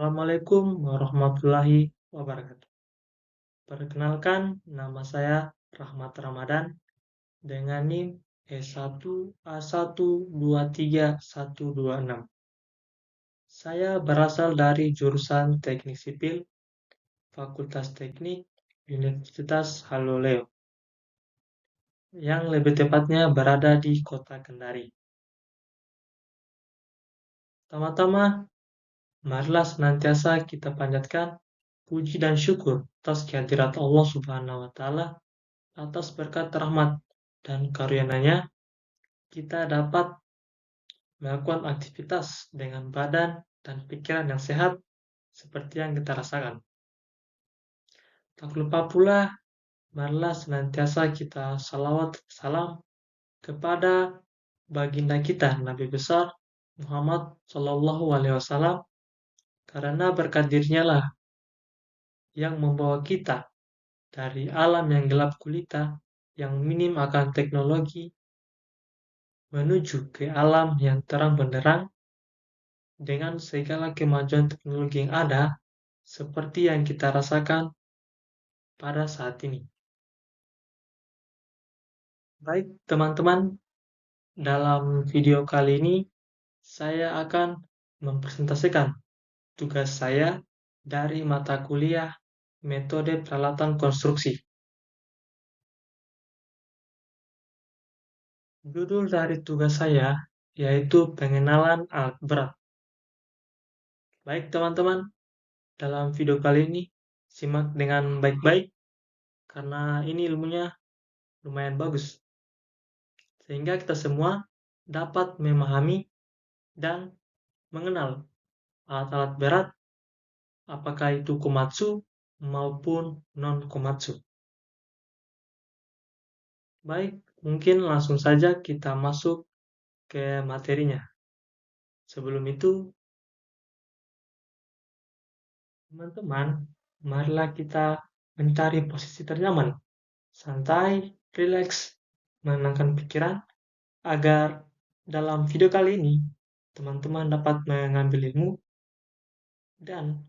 Assalamualaikum warahmatullahi wabarakatuh. Perkenalkan, nama saya Rahmat Ramadan dengan NIM E1A1231126. Saya berasal dari jurusan Teknik Sipil, Fakultas Teknik, Universitas Haloleo, yang lebih tepatnya berada di Kota Kendari. Pertama-tama, marilah senantiasa kita panjatkan puji dan syukur atas kehadirat Allah Subhanahu wa Ta'ala atas berkat rahmat dan karunia-Nya kita dapat melakukan aktivitas dengan badan dan pikiran yang sehat seperti yang kita rasakan. Tak lupa pula, marilah senantiasa kita salawat salam kepada baginda kita Nabi besar Muhammad Shallallahu Alaihi Wasallam, karena berkat dirinya lah yang membawa kita dari alam yang gelap gulita, yang minim akan teknologi, menuju ke alam yang terang benderang dengan segala kemajuan teknologi yang ada, seperti yang kita rasakan pada saat ini. Baik, teman-teman, dalam video kali ini saya akan mempresentasikan tugas saya dari mata kuliah Metode Peralatan Konstruksi. Judul dari tugas saya yaitu Pengenalan Alat Berat. Baik, teman-teman, dalam video kali ini simak dengan baik-baik karena ini ilmunya lumayan bagus, sehingga kita semua dapat memahami dan mengenal alat-alat berat, apakah itu komatsu maupun non-komatsu. Baik, mungkin langsung saja kita masuk ke materinya. Sebelum itu, teman-teman, marilah kita mencari posisi ternyaman, santai, rileks, menenangkan pikiran, agar dalam video kali ini teman-teman dapat mengambil ilmu dan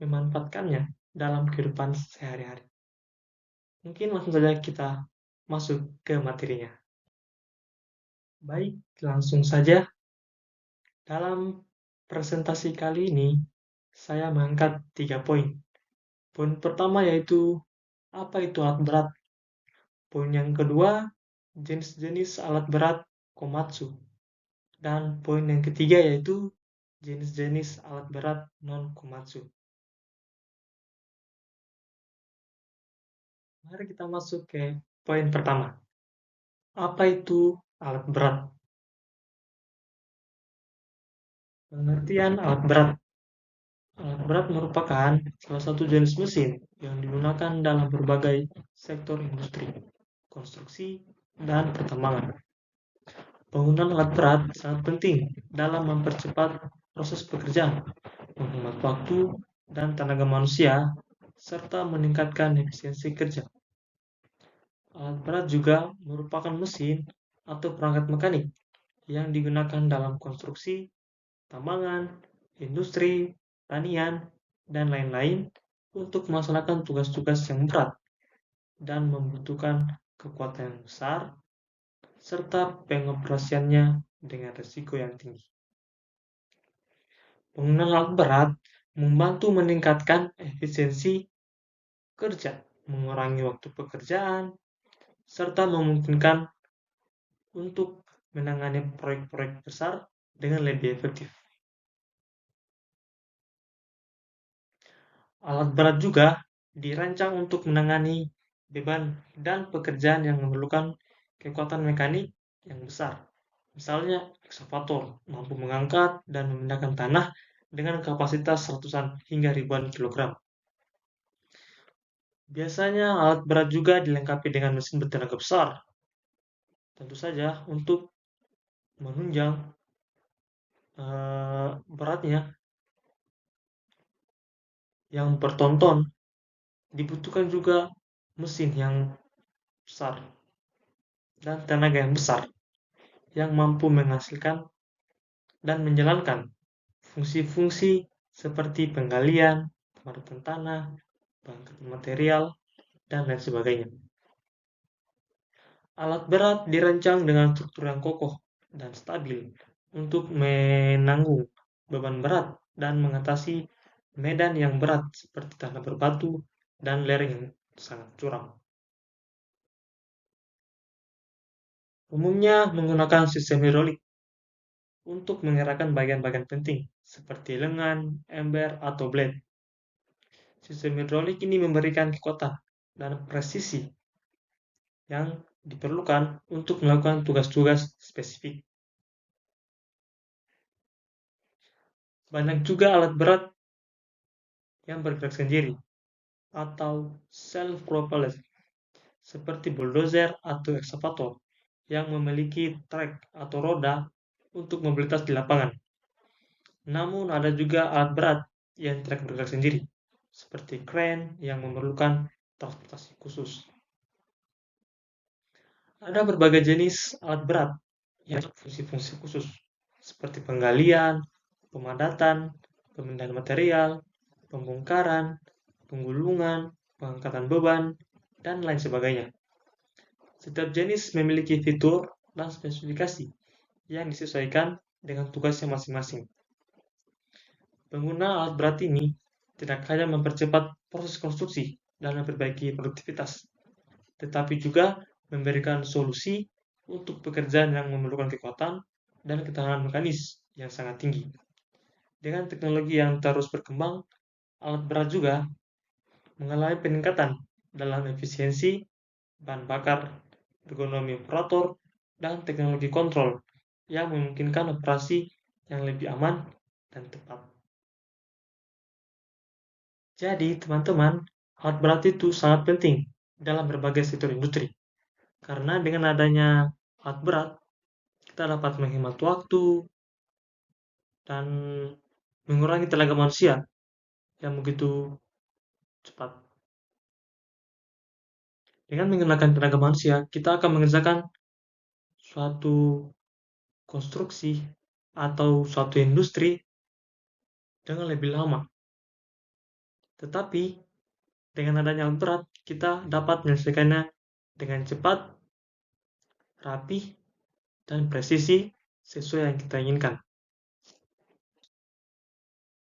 memanfaatkannya dalam kehidupan sehari-hari. Mungkin langsung saja kita masuk ke materinya. Baik, langsung saja. Dalam presentasi kali ini, saya mengangkat 3 poin. Poin pertama yaitu, apa itu alat berat? Poin yang kedua, jenis-jenis alat berat komatsu. Dan poin yang ketiga yaitu, jenis-jenis alat berat non-komatsu. Mari kita masuk ke poin pertama. Apa itu alat berat? Pengertian alat berat. Alat berat merupakan salah satu jenis mesin yang digunakan dalam berbagai sektor industri, konstruksi, dan pertambangan. Penggunaan alat berat sangat penting dalam mempercepat proses pekerjaan, menghemat waktu dan tenaga manusia, serta meningkatkan efisiensi kerja. Alat berat juga merupakan mesin atau perangkat mekanik yang digunakan dalam konstruksi, tambangan, industri, pertanian, dan lain-lain untuk melaksanakan tugas-tugas yang berat dan membutuhkan kekuatan yang besar, serta pengoperasiannya dengan risiko yang tinggi. Penggunaan alat berat membantu meningkatkan efisiensi kerja, mengurangi waktu pekerjaan, serta memungkinkan untuk menangani proyek-proyek besar dengan lebih efektif. Alat berat juga dirancang untuk menangani beban dan pekerjaan yang memerlukan kekuatan mekanik yang besar. Misalnya, ekskavator mampu mengangkat dan memindahkan tanah dengan kapasitas ratusan hingga ribuan kilogram. Biasanya alat berat juga dilengkapi dengan mesin bertenaga besar, tentu saja untuk menunjang beratnya yang bertonton. Dibutuhkan juga mesin yang besar dan tenaga yang besar yang mampu menghasilkan dan menjalankan fungsi-fungsi seperti penggalian, pemadatan tanah, pengangkatan material, dan lain sebagainya. Alat berat dirancang dengan struktur yang kokoh dan stabil untuk menanggung beban berat dan mengatasi medan yang berat seperti tanah berbatu dan lereng yang sangat curam. Umumnya menggunakan sistem hidrolik untuk mengerakkan bagian-bagian penting seperti lengan, ember, atau blade. Sistem hidrolik ini memberikan kekuatan dan presisi yang diperlukan untuk melakukan tugas-tugas spesifik. Banyak juga alat berat yang bergerak sendiri atau self-propelled seperti bulldozer atau ekskavator yang memiliki trek atau roda untuk mobilitas di lapangan. Namun ada juga alat berat yang tidak bergerak sendiri seperti crane yang memerlukan transportasi khusus. Ada berbagai jenis alat berat yang fungsi-fungsi khusus seperti penggalian, pemadatan, pemindahan material, pembongkaran, penggulungan, pengangkatan beban, dan lain sebagainya. Setiap jenis memiliki fitur dan spesifikasi yang disesuaikan dengan tugasnya masing-masing. Pengguna alat berat ini tidak hanya mempercepat proses konstruksi dan memperbaiki produktivitas, tetapi juga memberikan solusi untuk pekerjaan yang memerlukan kekuatan dan ketahanan mekanis yang sangat tinggi. Dengan teknologi yang terus berkembang, alat berat juga mengalami peningkatan dalam efisiensi, bahan bakar, ergonomi operator, dan teknologi kontrol yang memungkinkan operasi yang lebih aman dan tepat. Jadi, teman-teman, alat berat itu sangat penting dalam berbagai sektor industri. Karena dengan adanya alat berat, kita dapat menghemat waktu dan mengurangi tenaga manusia yang begitu cepat. Dengan menggunakan tenaga manusia, kita akan mengerjakan suatu konstruksi atau suatu industri dengan lebih lama. Tetapi dengan adanya alat berat, kita dapat menyelesaikannya dengan cepat, rapih, dan presisi sesuai yang kita inginkan.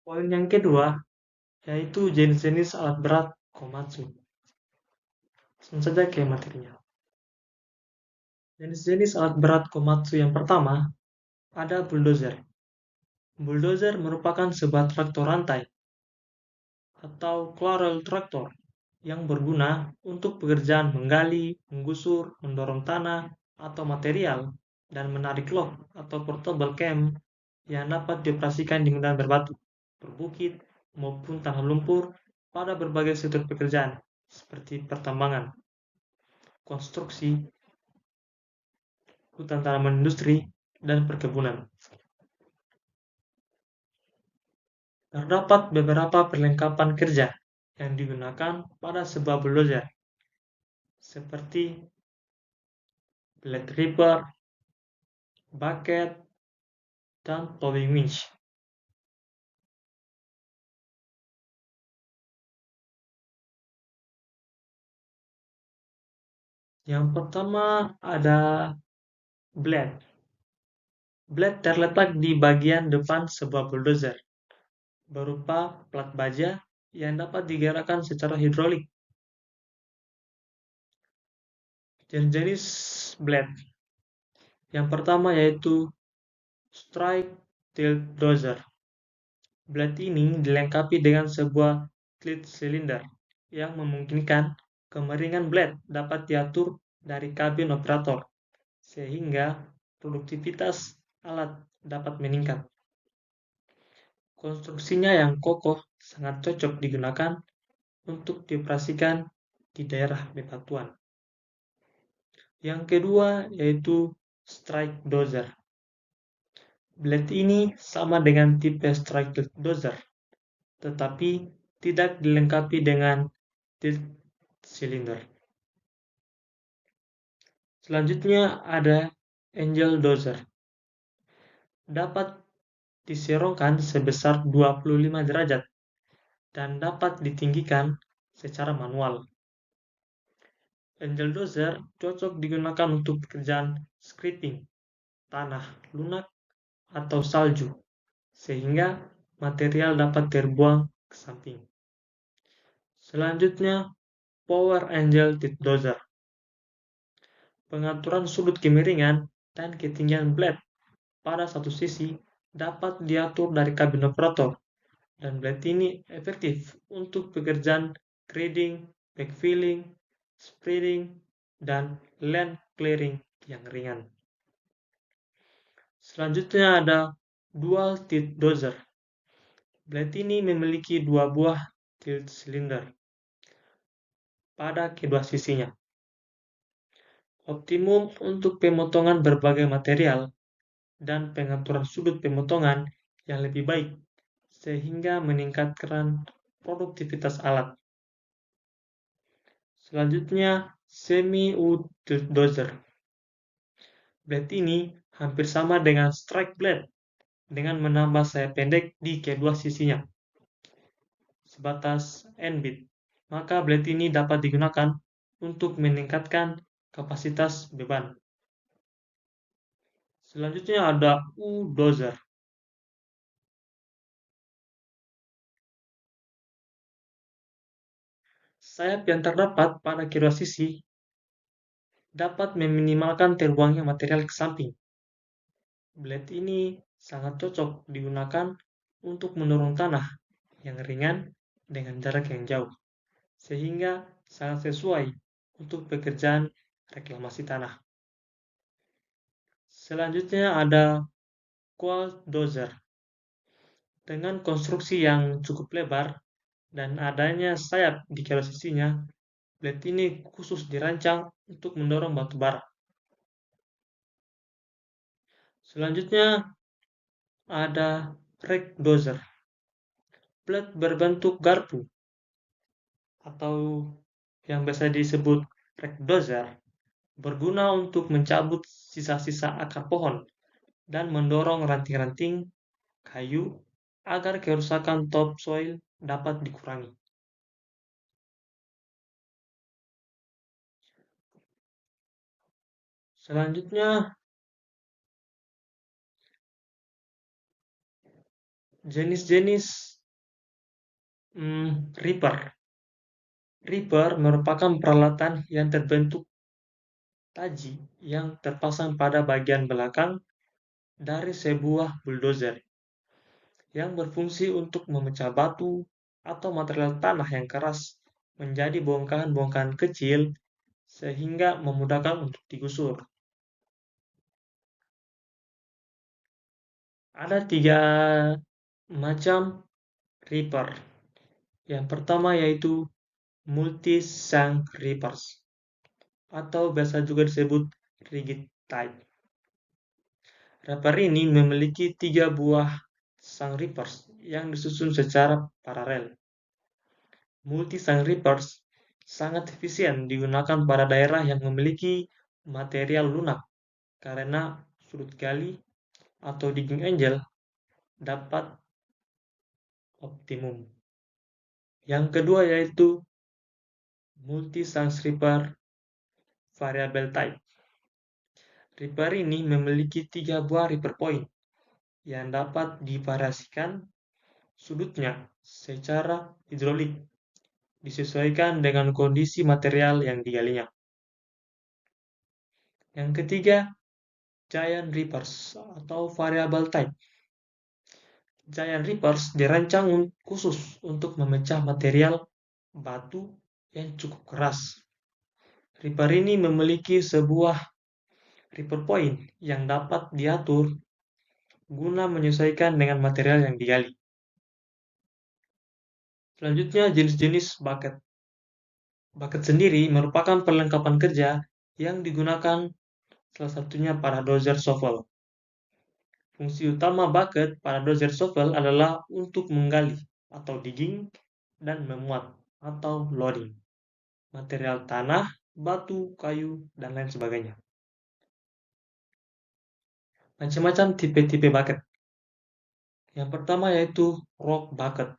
Poin yang kedua, yaitu jenis-jenis alat berat Komatsu. Langsung saja ke materinya. Jenis-jenis alat berat Komatsu yang pertama, ada bulldozer. Bulldozer merupakan sebuah traktor rantai atau quarrel traktor yang berguna untuk pekerjaan menggali, menggusur, mendorong tanah atau material, dan menarik log atau portable cam yang dapat dioperasikan di medan berbatu, berbukit, maupun tanah lumpur pada berbagai sektor pekerjaan seperti pertambangan, konstruksi, hutan tanaman industri, dan perkebunan. Terdapat beberapa perlengkapan kerja yang digunakan pada sebuah bulldozer, seperti blade ripper, bucket, dan plowing winch. Yang pertama ada blade. Blade terletak di bagian depan sebuah bulldozer, berupa plat baja yang dapat digerakkan secara hidrolik. Jenis-jenis blade. Yang pertama yaitu strike tilt dozer. Blade ini dilengkapi dengan sebuah tilt silinder yang memungkinkan kemiringan blade dapat diatur dari kabin operator, sehingga produktivitas alat dapat meningkat. Konstruksinya yang kokoh sangat cocok digunakan untuk dioperasikan di daerah bebatuan. Yang kedua yaitu strike dozer. Blade ini sama dengan tipe strike dozer, tetapi tidak dilengkapi dengan tilt cylinder. Selanjutnya ada angel dozer. Dapat diserongkan sebesar 25 derajat dan dapat ditinggikan secara manual. Angel dozer cocok digunakan untuk pekerjaan scraping, tanah lunak, atau salju, sehingga material dapat terbuang ke samping. Selanjutnya, Power Angel Tip Dozer. Pengaturan sudut kemiringan dan ketinggian blade pada satu sisi dapat diatur dari kabin operator, dan blade ini efektif untuk pekerjaan grading, backfilling, spreading, dan land clearing yang ringan. Selanjutnya ada Dual Tilt Dozer. Blade ini memiliki dua buah tilt cylinder pada kedua sisinya. Optimum untuk pemotongan berbagai material dan pengaturan sudut pemotongan yang lebih baik, sehingga meningkatkan produktivitas alat. Selanjutnya, Semi-U-Tilt Dozer. Blade ini hampir sama dengan strike blade dengan menambah sayap pendek di kedua sisinya, sebatas N-bit. Maka blade ini dapat digunakan untuk meningkatkan kapasitas beban. Selanjutnya ada U-Dozer. Sayap yang terdapat pada kedua sisi dapat meminimalkan terbuangnya material ke samping. Blade ini sangat cocok digunakan untuk mendorong tanah yang ringan dengan jarak yang jauh, sehingga sangat sesuai untuk pekerjaan reklamasi tanah. Selanjutnya ada Quad Dozer. Dengan konstruksi yang cukup lebar dan adanya sayap di kedua sisinya, blade ini khusus dirancang untuk mendorong batu bara. Selanjutnya ada Rake Dozer. Blade berbentuk garpu atau yang biasa disebut rake dozer berguna untuk mencabut sisa-sisa akar pohon dan mendorong ranting-ranting kayu agar kerusakan topsoil dapat dikurangi. Selanjutnya, jenis-jenis Reaper. Reaper merupakan peralatan yang terbentuk taji yang terpasang pada bagian belakang dari sebuah bulldozer yang berfungsi untuk memecah batu atau material tanah yang keras menjadi bongkahan-bongkahan kecil sehingga memudahkan untuk digusur. Ada tiga macam Reaper. Yang pertama yaitu multi-shank Reapers atau biasa juga disebut rigid type. Reaper ini memiliki tiga buah sang Reapers yang disusun secara paralel. Multi-sang Reapers sangat efisien digunakan pada daerah yang memiliki material lunak karena sudut gali atau digging angle dapat optimum. Yang kedua yaitu multi-sang Reaper variable type. Reaper ini memiliki tiga buah Reaper point yang dapat divariasikan sudutnya secara hidrolik disesuaikan dengan kondisi material yang digalinya. Yang ketiga, Giant Reapers atau variable type. Giant Reapers dirancang khusus untuk memecah material batu yang cukup keras. Reaper ini memiliki sebuah Reaper point yang dapat diatur guna menyesuaikan dengan material yang digali. Selanjutnya, jenis-jenis bucket. Bucket sendiri merupakan perlengkapan kerja yang digunakan salah satunya pada dozer shovel. Fungsi utama bucket pada dozer shovel adalah untuk menggali atau digging dan memuat atau loading material tanah, batu, kayu, dan lain sebagainya. Macam-macam tipe-tipe bucket. Yang pertama yaitu rock bucket.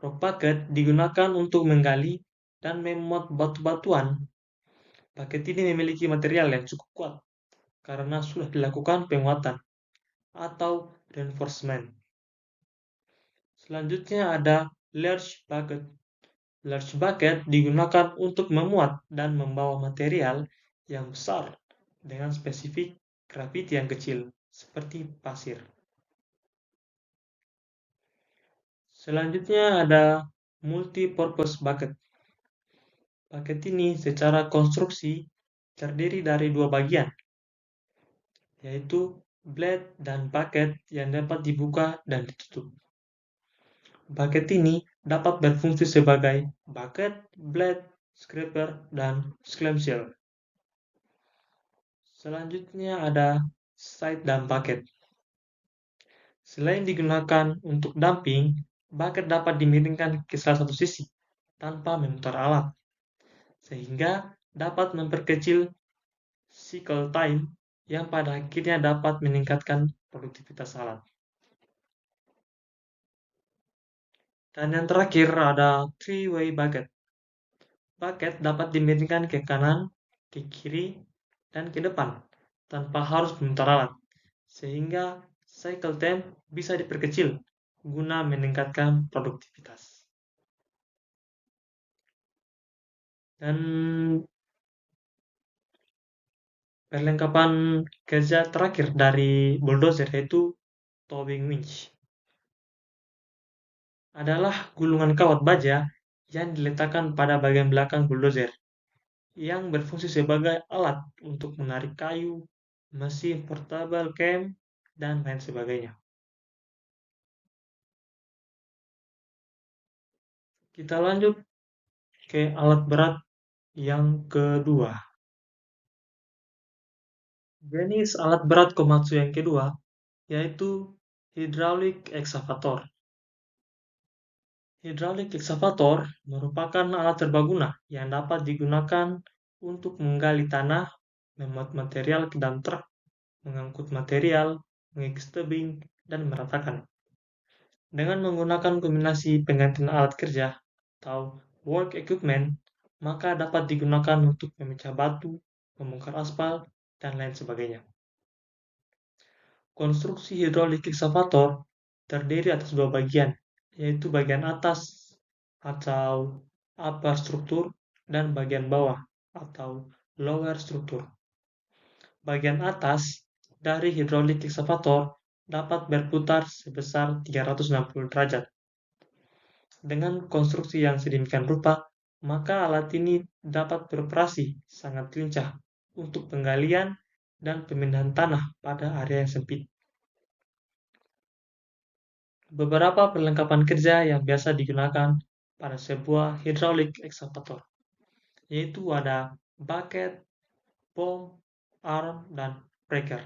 Rock bucket digunakan untuk menggali dan memuat batu-batuan. Bucket ini memiliki material yang cukup kuat karena sudah dilakukan penguatan atau reinforcement. Selanjutnya ada large bucket. Large bucket digunakan untuk memuat dan membawa material yang besar dengan spesifik graviti yang kecil, seperti pasir. Selanjutnya ada multi-purpose bucket. Bucket ini secara konstruksi terdiri dari dua bagian, yaitu blade dan bucket yang dapat dibuka dan ditutup. Bucket ini dapat berfungsi sebagai bucket, blade, scraper, dan clamshell. Selanjutnya ada side dan bucket. Selain digunakan untuk dumping, bucket dapat dimiringkan ke salah satu sisi tanpa memutar alat, sehingga dapat memperkecil cycle time yang pada akhirnya dapat meningkatkan produktivitas alat. Dan yang terakhir ada three-way bucket. Bucket dapat dimiringkan ke kanan, ke kiri, dan ke depan tanpa harus memutar alat, sehingga cycle time bisa diperkecil guna meningkatkan produktivitas. Dan perlengkapan kerja terakhir dari bulldozer yaitu towing winch. Adalah gulungan kawat baja yang diletakkan pada bagian belakang bulldozer yang berfungsi sebagai alat untuk menarik kayu, mesin portable cam, dan lain sebagainya. Kita lanjut ke alat berat yang kedua. Jenis alat berat Komatsu yang kedua yaitu hydraulic excavator. Hydraulic excavator merupakan alat serbaguna yang dapat digunakan untuk menggali tanah, memuat material ke dalam truk, mengangkut material, mengikis tebing, dan meratakan. Dengan menggunakan kombinasi penggantian alat kerja atau work equipment, maka dapat digunakan untuk memecah batu, membongkar aspal, dan lain sebagainya. Konstruksi hidrolik excavator terdiri atas dua bagian, yaitu bagian atas atau upper struktur dan bagian bawah atau lower struktur. Bagian atas dari hidrolik excavator dapat berputar sebesar 360 derajat. Dengan konstruksi yang sedemikian rupa, maka alat ini dapat beroperasi sangat lincah untuk penggalian dan pemindahan tanah pada area yang sempit. Beberapa perlengkapan kerja yang biasa digunakan pada sebuah hydraulic excavator, yaitu ada bucket, bomb, arm, dan breaker.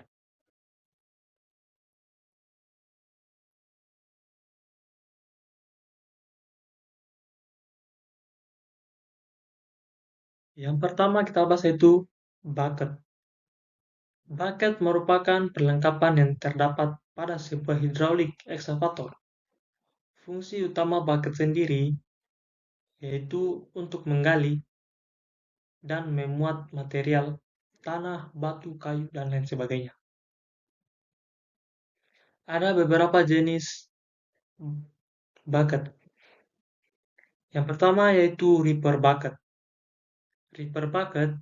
Yang pertama kita bahas yaitu bucket. Bucket merupakan perlengkapan yang terdapat pada sebuah hydraulic excavator. Fungsi utama bucket sendiri yaitu untuk menggali dan memuat material tanah, batu, kayu, dan lain sebagainya. Ada beberapa jenis bucket. Yang pertama yaitu reaper bucket. Reaper bucket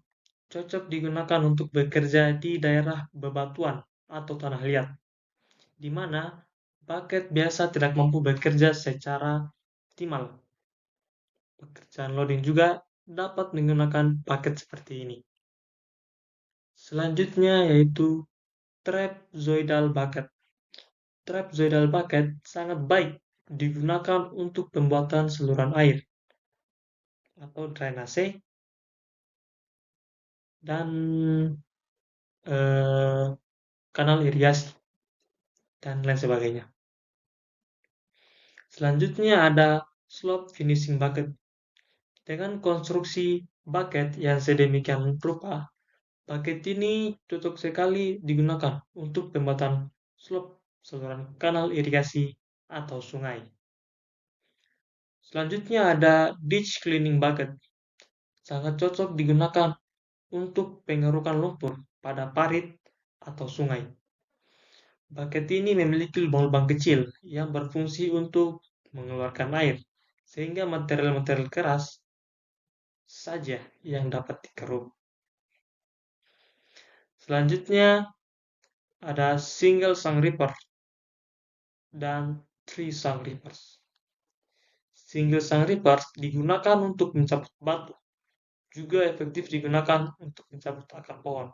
cocok digunakan untuk bekerja di daerah bebatuan atau tanah liat, di mana bucket biasa tidak mampu bekerja secara optimal. Pekerjaan loading juga dapat menggunakan bucket seperti ini. Selanjutnya yaitu trapezoidal bucket. Trapezoidal bucket sangat baik digunakan untuk pembuatan saluran air atau drainase dan eh, kanal irigasi dan lain sebagainya. Selanjutnya ada slope finishing bucket. Dengan konstruksi bucket yang sedemikian rupa, bucket ini cocok sekali digunakan untuk pembuatan slope saluran kanal irigasi atau sungai. Selanjutnya ada ditch cleaning bucket. Sangat cocok digunakan untuk pengerukan lumpur pada parit atau sungai. Bucket ini memiliki lubang-lubang kecil yang berfungsi untuk mengeluarkan air, sehingga material-material keras saja yang dapat dikeruk. Selanjutnya ada single sunk reaper dan three sunk reapers. Single sunk reapers digunakan untuk mencabut batu, juga efektif digunakan untuk mencabut akar pohon.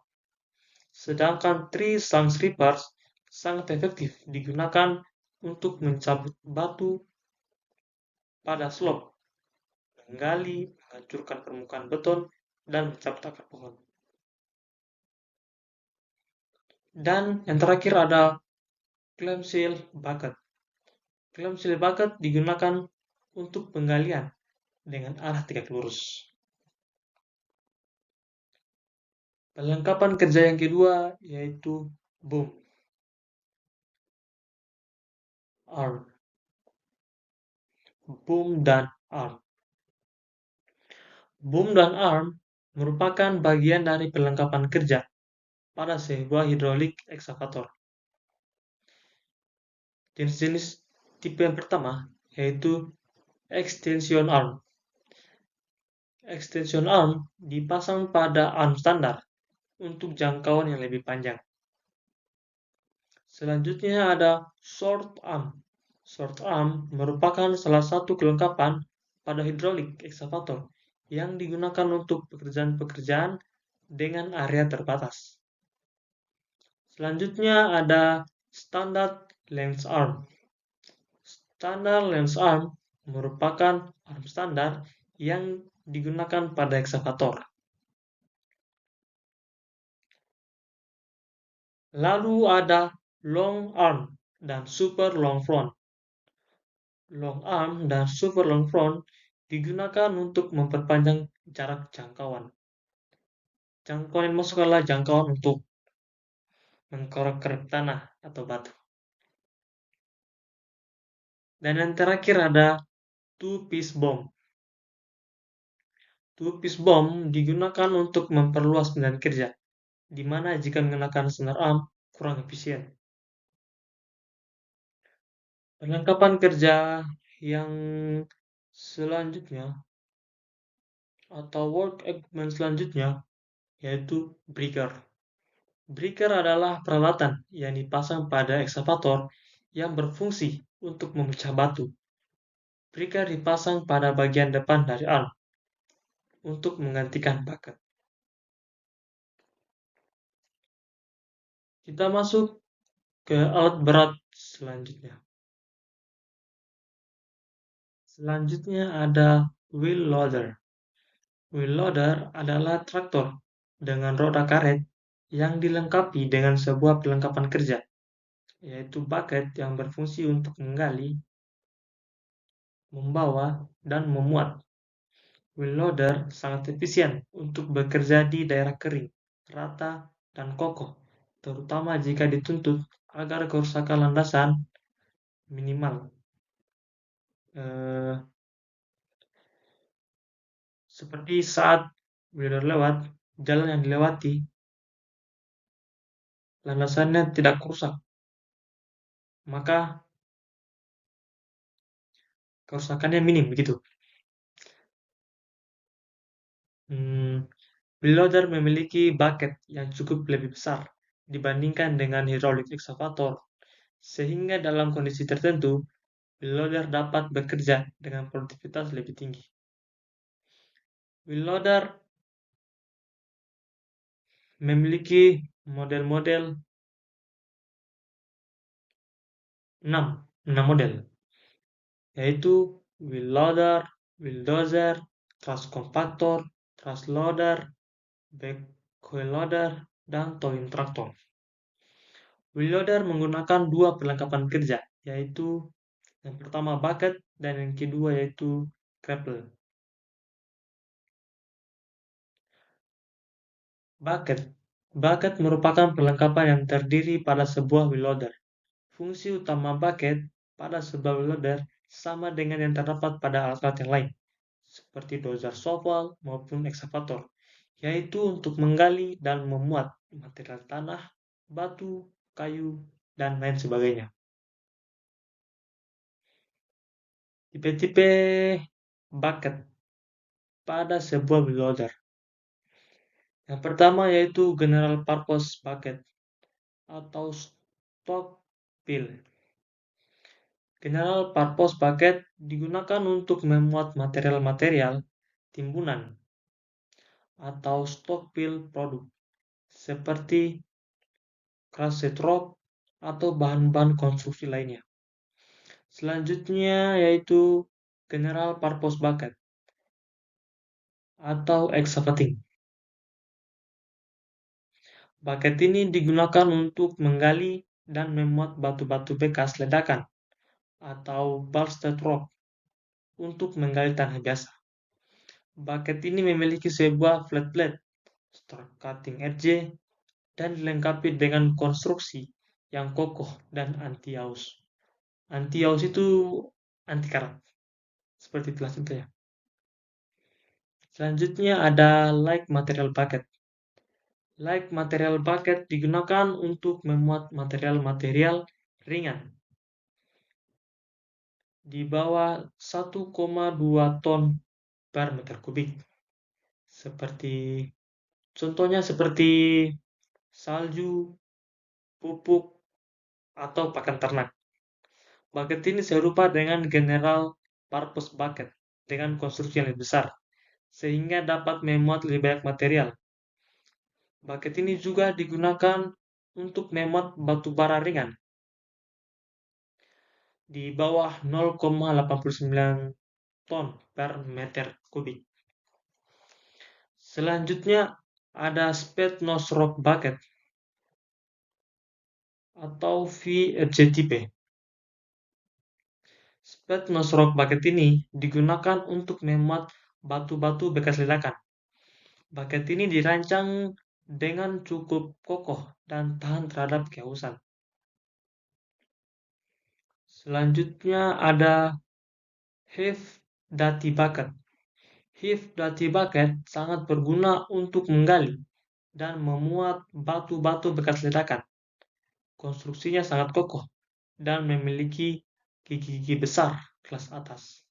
Sedangkan three sunk reapers sangat efektif digunakan untuk mencabut batu pada slop, menggali, menghancurkan permukaan beton, dan mencabut akar pohon. Dan yang terakhir ada clamshell bucket. Clamshell bucket digunakan untuk penggalian dengan arah tegak lurus. Perlengkapan kerja yang kedua yaitu boom, arm, boom dan arm. Boom dan arm merupakan bagian dari perlengkapan kerja pada sebuah hidrolik ekskavator. Jenis-jenis tipe yang pertama yaitu extension arm. Extension arm dipasang pada arm standar untuk jangkauan yang lebih panjang. Selanjutnya ada short arm. Short arm merupakan salah satu kelengkapan pada hidrolik ekskavator yang digunakan untuk pekerjaan-pekerjaan dengan area terbatas. Selanjutnya ada standard length arm. Standard length arm merupakan arm standar yang digunakan pada ekskavator. Lalu ada long arm dan super long front. Long arm dan super long front digunakan untuk memperpanjang jarak jangkauan. Jangkauan yang masuk adalah jangkauan untuk mengkorek-korek tanah atau batu. Dan yang terakhir ada two-piece bomb. Two-piece bomb digunakan untuk memperluas medan kerja, di mana jika menggunakan senar arm kurang efisien. Perlengkapan kerja yang selanjutnya atau work equipment selanjutnya yaitu breaker. Breaker adalah peralatan yang dipasang pada ekskavator yang berfungsi untuk memecah batu. Breaker dipasang pada bagian depan dari arm untuk menggantikan bucket. Kita masuk ke alat berat selanjutnya. Selanjutnya ada wheel loader. Wheel loader adalah traktor dengan roda karet yang dilengkapi dengan sebuah perlengkapan kerja, yaitu bucket yang berfungsi untuk menggali, membawa, dan memuat. Wheel loader sangat efisien untuk bekerja di daerah kering, rata, dan kokoh, terutama jika dituntut agar kerusakan landasan minimal. Seperti saat wheel loader lewat, jalan yang dilewati landasannya tidak rusak, maka kerusakannya minim begitu. Wheel loader memiliki bucket yang cukup lebih besar dibandingkan dengan hidrolik excavator, sehingga dalam kondisi tertentu, wheel loader dapat bekerja dengan produktivitas lebih tinggi. Wheel loader memiliki model-model 6 model, yaitu wheel loader, wheel dozer, truss compactor, truss loader, backhoe loader, dan towing tractor. Wheel loader menggunakan dua perlengkapan kerja, yaitu yang pertama bucket dan yang kedua yaitu grapple. Bucket. Bucket merupakan perlengkapan yang terdiri pada sebuah wheel loader. Fungsi utama bucket pada sebuah loader sama dengan yang terdapat pada alat-alat yang lain, seperti dozer shovel maupun ekskavator, yaitu untuk menggali dan memuat material tanah, batu, kayu, dan lain sebagainya. Tipe-tipe bucket pada sebuah loader. Yang pertama yaitu general purpose bucket atau stock pile. General purpose bucket digunakan untuk memuat material-material timbunan atau stock pile produk seperti crushed rock atau bahan-bahan konstruksi lainnya. Selanjutnya yaitu general purpose bucket atau excavating. Bucket ini digunakan untuk menggali dan memuat batu-batu bekas ledakan atau balsted rock untuk menggali tanah biasa. Bucket ini memiliki sebuah flat plate, stroke cutting edge, dan dilengkapi dengan konstruksi yang kokoh dan anti-aus. Anti-aus itu anti karat, seperti itu ya. Selanjutnya ada like material bucket. Like material bucket digunakan untuk memuat material-material ringan di bawah 1,2 ton per meter kubik. Contohnya seperti salju, pupuk, atau pakan ternak. Bucket ini serupa dengan general purpose bucket dengan konstruksi yang lebih besar, sehingga dapat memuat lebih banyak material. Bucket ini juga digunakan untuk memuat batu bara ringan di bawah 0,89 ton per meter kubik. Selanjutnya ada spade nose rock bucket atau VFJTP. Spade nose rock bucket ini digunakan untuk memuat batu-batu bekas ledakan. Bucket ini dirancang dengan cukup kokoh dan tahan terhadap kehausan. Selanjutnya ada heavy duty bucket. Heavy duty bucket sangat berguna untuk menggali dan memuat batu-batu bekas ledakan. Konstruksinya sangat kokoh dan memiliki gigi-gigi besar kelas atas.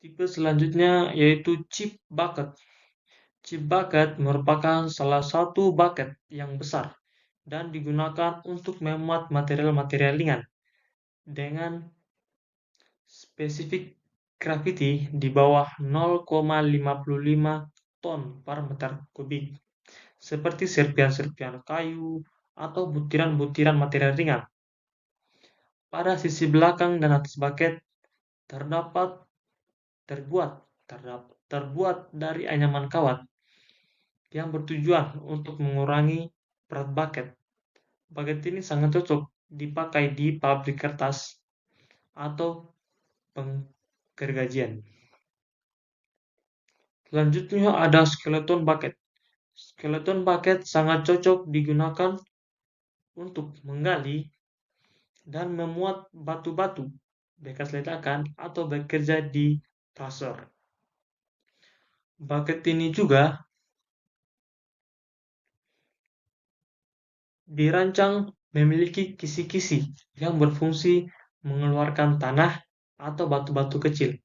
Tipe selanjutnya yaitu chip bucket. Chip bucket merupakan salah satu bucket yang besar dan digunakan untuk memuat material-material ringan dengan spesifik gravity di bawah 0,55 ton per meter kubik, seperti serpian-serpian kayu atau butiran-butiran material ringan. Pada sisi belakang dan atas bucket terdapat terbuat terbuat dari anyaman kawat yang bertujuan untuk mengurangi berat bucket. Bucket ini sangat cocok dipakai di pabrik kertas atau penggergajian. Selanjutnya ada skeleton bucket. Skeleton bucket sangat cocok digunakan untuk menggali dan memuat batu-batu bekas ledakan atau bekerja di tracer. Bucket ini juga dirancang memiliki kisi-kisi yang berfungsi mengeluarkan tanah atau batu-batu kecil,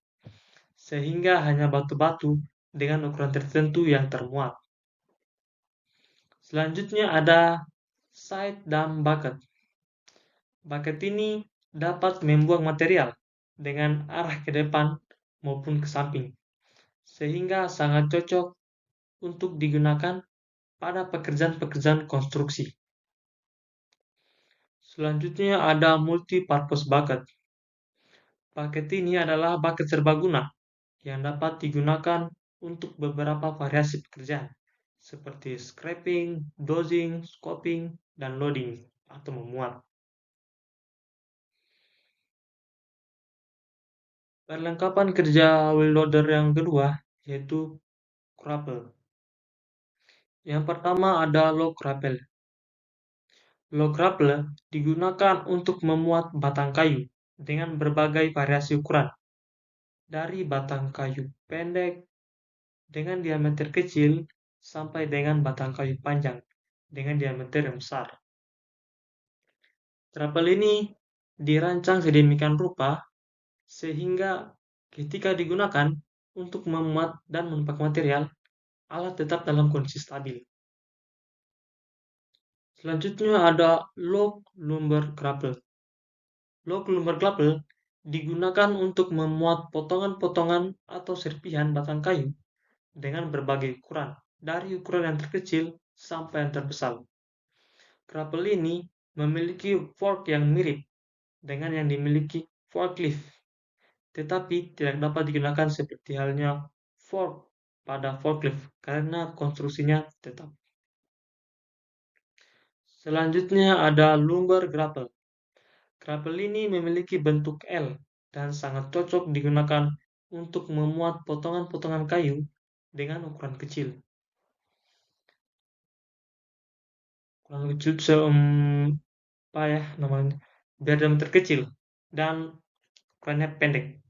sehingga hanya batu-batu dengan ukuran tertentu yang termuat. Selanjutnya ada side dump bucket. Bucket ini dapat membuang material dengan arah ke depan maupun ke samping, sehingga sangat cocok untuk digunakan pada pekerjaan-pekerjaan konstruksi. Selanjutnya ada multi-purpose bucket. Bucket ini adalah bucket serbaguna yang dapat digunakan untuk beberapa variasi pekerjaan, seperti scraping, dozing, scoping, dan loading atau memuat. Perlengkapan kerja wheel loader yang kedua yaitu grapple. Yang pertama ada lock grapple. Log grapple digunakan untuk memuat batang kayu dengan berbagai variasi ukuran, dari batang kayu pendek dengan diameter kecil sampai dengan batang kayu panjang dengan diameter yang besar. Grapple ini dirancang sedemikian rupa sehingga ketika digunakan untuk memuat dan menumpak material, alat tetap dalam kondisi stabil. Selanjutnya ada log lumber grapple. Log lumber grapple digunakan untuk memuat potongan-potongan atau serpihan batang kayu dengan berbagai ukuran, dari ukuran yang terkecil sampai yang terbesar. Grapple ini memiliki fork yang mirip dengan yang dimiliki forklift, tetapi tidak dapat digunakan seperti halnya fork pada forklift karena konstruksinya tetap. Selanjutnya ada lumber grapple. Grapple ini memiliki bentuk L dan sangat cocok digunakan untuk memuat potongan-potongan kayu dengan ukuran kecil. Ukuran kecil apa ya namanya? Biar diameter kecil dan ukurannya pendek.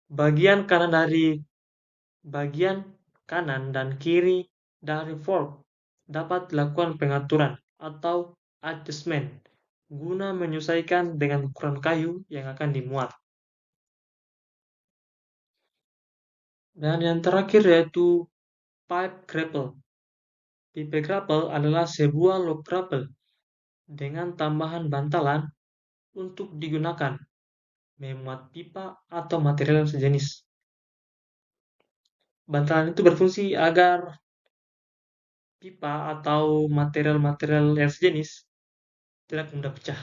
Bagian kanan dan kiri dari fork dapat dilakukan pengaturan atau adjustment guna menyesuaikan dengan ukuran kayu yang akan dimuat. Dan yang terakhir yaitu pipe grapple. Pipe grapple adalah sebuah log grapple dengan tambahan bantalan untuk digunakan memuat pipa atau material sejenis. Bantalan itu berfungsi agar pipa atau material-material yang sejenis tidak mudah pecah.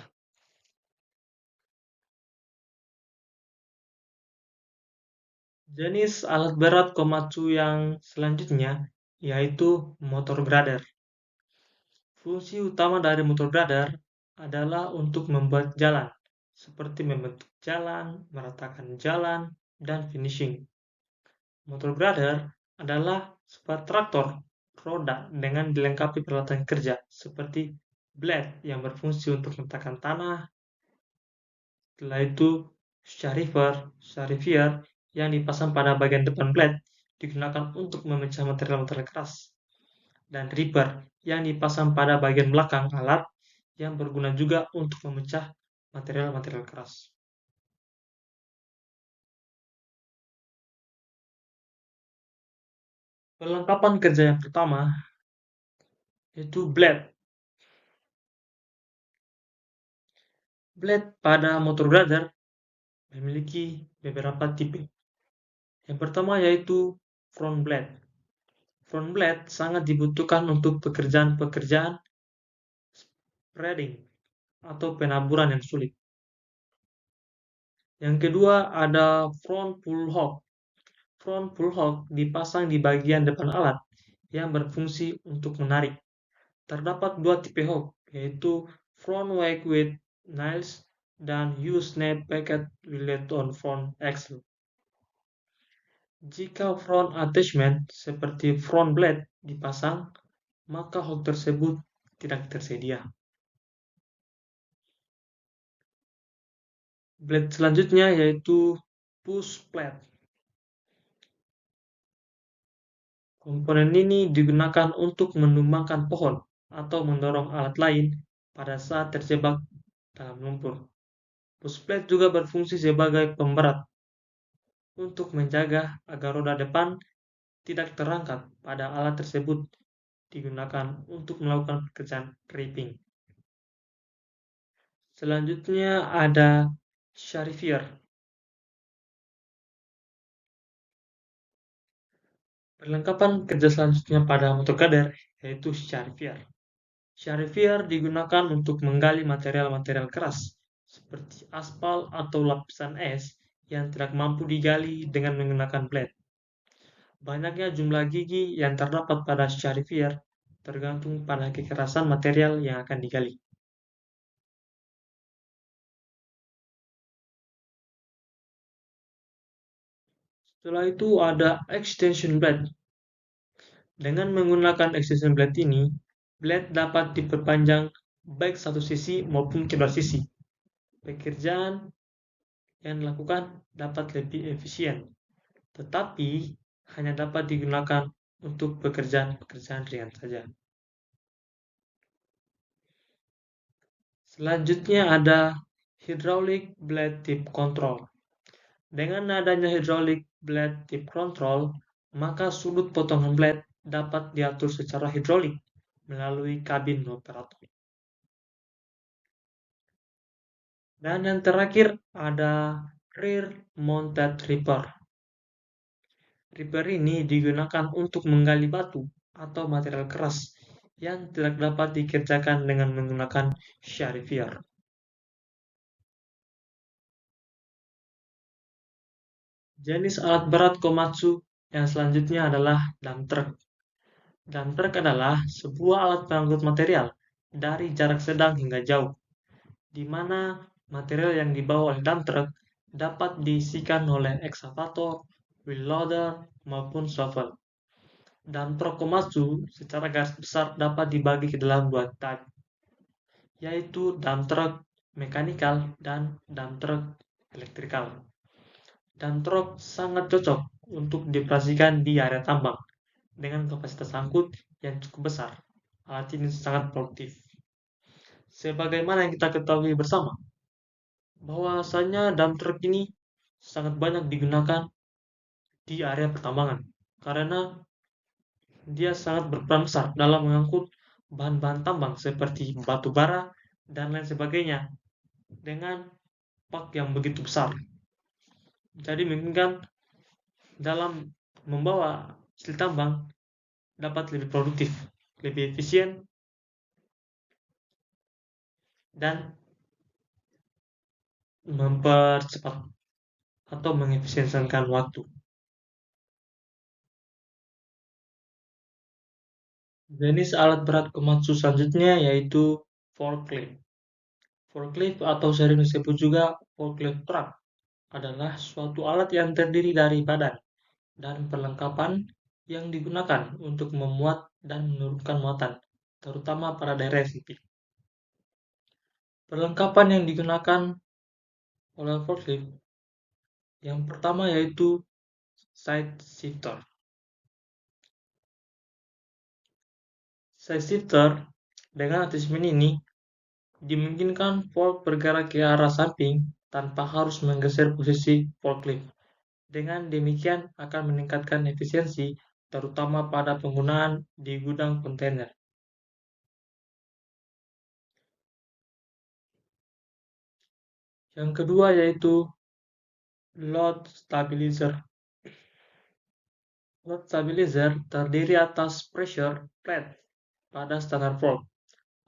Jenis alat berat Komatsu yang selanjutnya yaitu motor grader. Fungsi utama dari motor grader adalah untuk membuat jalan, seperti membentuk jalan, meratakan jalan, dan finishing. Motor grader adalah sebuah traktor roda dengan dilengkapi peralatan kerja seperti blade yang berfungsi untuk meletakkan tanah. Setelah itu, shariver yang dipasang pada bagian depan blade digunakan untuk memecah material-material keras. Dan ripper yang dipasang pada bagian belakang alat yang berguna juga untuk memecah material-material keras. Perlengkapan kerja yang pertama yaitu blade. Blade pada motor grader memiliki beberapa tipe. Yang pertama yaitu front blade. Front blade sangat dibutuhkan untuk pekerjaan-pekerjaan spreading atau penaburan yang sulit. Yang kedua ada front pull hook. Front pull hook dipasang di bagian depan alat yang berfungsi untuk menarik. Terdapat dua tipe hook, yaitu front wake with nails dan U-snap packet relate on front axle. Jika front attachment seperti front blade dipasang, maka hook tersebut tidak tersedia. Blade selanjutnya yaitu push plate. Komponen ini digunakan untuk menumbangkan pohon atau mendorong alat lain pada saat terjebak dalam lumpur. Push plate juga berfungsi sebagai pemberat untuk menjaga agar roda depan tidak terangkat pada alat tersebut digunakan untuk melakukan pekerjaan ripping. Selanjutnya ada shariver. Perlengkapan kerja selanjutnya pada motor grader yaitu shariver. Shariver digunakan untuk menggali material-material keras seperti aspal atau lapisan es yang tidak mampu digali dengan menggunakan blade. Banyaknya jumlah gigi yang terdapat pada shariver tergantung pada kekerasan material yang akan digali. Setelah itu ada extension blade. Dengan menggunakan extension blade ini, Blade dapat diperpanjang baik satu sisi maupun kedua sisi. Pekerjaan yang dilakukan dapat lebih efisien, tetapi hanya dapat digunakan untuk pekerjaan-pekerjaan ringan saja. Selanjutnya ada hydraulic blade tip control. Dengan adanya hydraulic blade tip control, maka sudut potongan blade dapat diatur secara hidrolik melalui kabin operator. Dan yang terakhir ada rear mounted ripper. Ripper ini digunakan untuk menggali batu atau material keras yang tidak dapat dikerjakan dengan menggunakan Sharifier. Jenis alat berat Komatsu yang selanjutnya adalah dump truck. Dump truck adalah sebuah alat pengangkut material dari jarak sedang hingga jauh, di mana material yang dibawa oleh dump truck dapat diisikan oleh ekskavator, wheel loader, maupun shovel. Dump truck Komatsu secara garis besar dapat dibagi ke dalam dua type, yaitu dump truck mekanikal dan dump truck elektrikal. Dump truck sangat cocok untuk dioperasikan di area tambang dengan kapasitas angkut yang cukup besar. Alat ini sangat produktif. Sebagaimana yang kita ketahui bersama, bahwasanya dump truck ini sangat banyak digunakan di area pertambangan karena dia sangat berperan besar dalam mengangkut bahan-bahan tambang seperti batu bara dan lain sebagainya dengan pak yang begitu besar. Jadi memungkinkan dalam membawa hasil tambang dapat lebih produktif, lebih efisien, dan mempercepat atau mengefisiensikan waktu. Jenis alat berat Komatsu selanjutnya yaitu forklift. Forklift atau sering disebut juga forklift truck adalah suatu alat yang terdiri dari badan dan perlengkapan yang digunakan untuk memuat dan menurunkan muatan, terutama pada daerah sipil. Perlengkapan yang digunakan oleh forklift yang pertama yaitu side shifter. Side shifter dengan attachment ini dimungkinkan fork bergerak ke arah samping tanpa harus menggeser posisi forklift. Dengan demikian akan meningkatkan efisiensi, terutama pada penggunaan di gudang kontainer. Yang kedua yaitu load stabilizer. Load stabilizer terdiri atas pressure plate pada standar fork.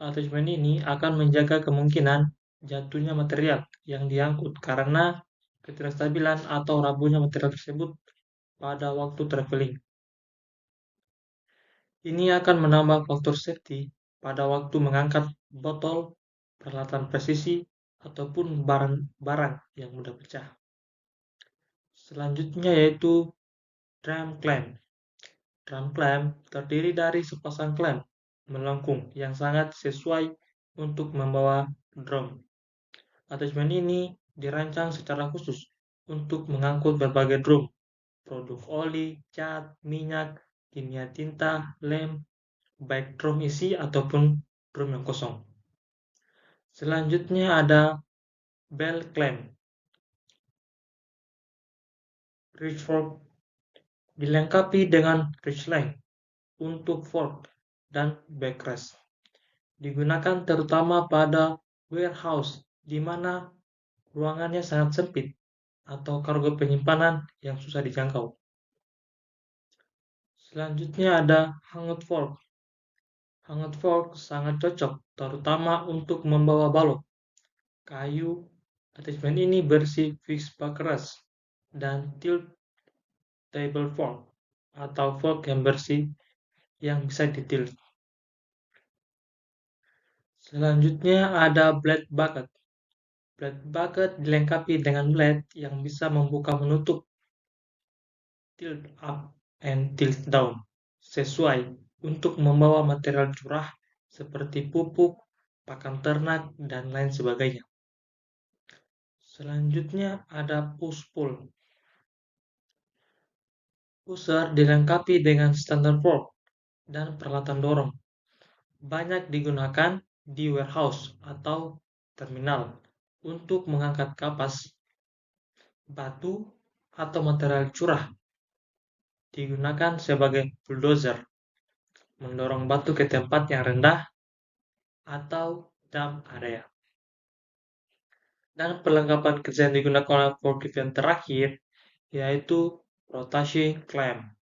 Attachment ini akan menjaga kemungkinan jatuhnya material yang diangkut karena ketidakstabilan atau rapuhnya material tersebut pada waktu traveling. Ini akan menambah faktor safety pada waktu mengangkat botol, peralatan presisi, ataupun barang-barang yang mudah pecah. Selanjutnya yaitu drum clamp. Drum clamp terdiri dari sepasang clamp melengkung yang sangat sesuai untuk membawa drum. Attachment ini dirancang secara khusus untuk mengangkut berbagai drum, produk oli, cat, minyak, kimia tinta, lem, baik drum isi ataupun drum yang kosong. Selanjutnya ada bell clamp. Reach fork dilengkapi dengan reach line untuk fork dan backrest. Digunakan terutama pada warehouse di mana ruangannya sangat sempit atau kargo penyimpanan yang susah dijangkau. Selanjutnya ada hanged fork. Hanged fork sangat cocok terutama untuk membawa balok, kayu. Attachment ini bersih fixed backrest dan tilt table fork atau fork yang bersih yang bisa ditilt. Selanjutnya ada blade bucket. Blade bucket dilengkapi dengan blade yang bisa membuka menutup, tilt up and tilt down, sesuai untuk membawa material curah seperti pupuk, pakan ternak, dan lain sebagainya. Selanjutnya ada push-pull. Pusher dilengkapi dengan standar fork dan peralatan dorong. Banyak digunakan di warehouse atau terminal untuk mengangkat kapas, batu, atau material curah. Digunakan sebagai bulldozer, mendorong batu ke tempat yang rendah atau dump area. Dan perlengkapan kerja yang digunakan oleh forklift yang terakhir yaitu rotation clamp.